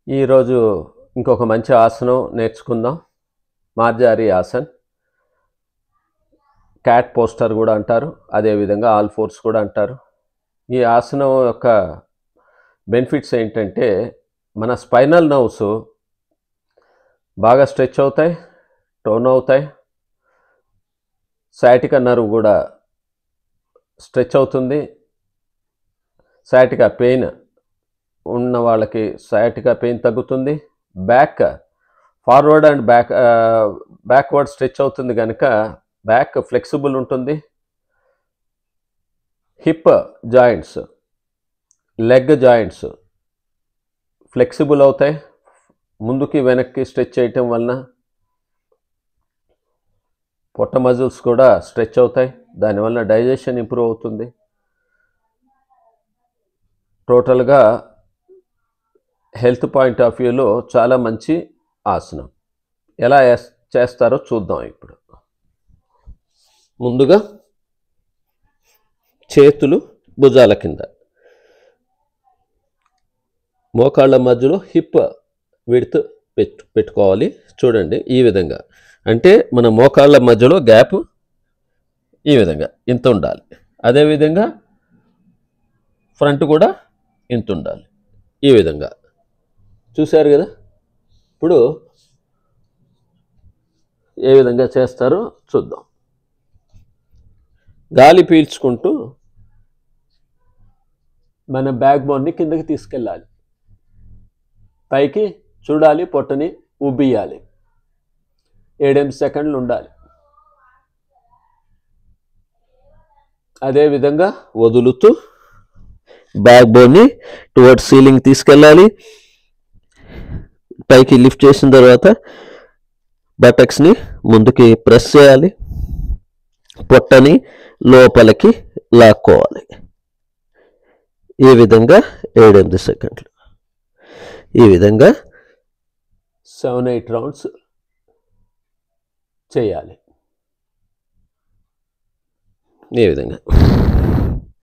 ఈరోజు ఇంకొక మంచి ఆసనం నేర్చుకుందాం. మార్జారీ ఆసన్, క్యాట్ పోస్టర్ కూడా అంటారు, అదేవిధంగా ఆల్ ఫోర్స్ కూడా అంటారు. ఈ ఆసనం యొక్క బెనిఫిట్స్ ఏంటంటే మన స్పైనల్ నర్వ్స్ బాగా స్ట్రెచ్ అవుతాయి, టోన్ అవుతాయి. సయాటికా నర్వ్ కూడా స్ట్రెచ్ అవుతుంది. సయాటికా పెయిన్ ఉన్న వాళ్ళకి సయాటికా పెయిన్ తగ్గుతుంది. Back forward and backward stretch అవుతుంది కనుక బ్యాక్ ఫ్లెక్సిబుల్ ఉంటుంది. Hip joints, leg joints flexible అవుతాయి ముందుకి వెనక్కి స్ట్రెచ్ చేయటం వలన. పొట్ట మజిల్స్ కూడా స్ట్రెచ్ అవుతాయి, దానివల్ల డైజెషన్ ఇంప్రూవ్ అవుతుంది. టోటల్గా హెల్త్ పాయింట్ ఆఫ్ వ్యూలో చాలా మంచి ఆసనం. ఎలా చేస్తారో చూద్దాం. ఇప్పుడు ముందుగా చేతులు భుజాల కింద, మోకాళ్ళ మధ్యలో హిప్ విడ్త్ పెట్టుకోవాలి. చూడండి, ఈ విధంగా. అంటే మన మోకాళ్ళ మధ్యలో గ్యాప్ ఈ విధంగా ఇంత ఉండాలి. అదేవిధంగా ఫ్రంట్ కూడా ఇంత ఉండాలి, ఈ విధంగా. చూశారు కదా. ఇప్పుడు ఏ విధంగా చేస్తారో చూద్దాం. గాలి పీల్చుకుంటూ మన బ్యాక్ బోన్ని కిందకి తీసుకెళ్ళాలి, పైకి చూడాలి, పొట్టని ఉబ్బియాలి. 7-8 సెకండ్లు ఉండాలి. అదేవిధంగా వదులుతూ బ్యాక్ బోన్ని టువర్డ్స్ సీలింగ్ తీసుకెళ్ళాలి. పైకి లిఫ్ట్ చేసిన తర్వాత బటక్స్ని ముందుకి ప్రెస్ చేయాలి, పొట్టని లోపలికి లాక్కోవాలి. ఈ విధంగా 7-8 సెకండ్లు. ఈ విధంగా 7-8 రౌండ్స్ చేయాలి. ఈ విధంగా.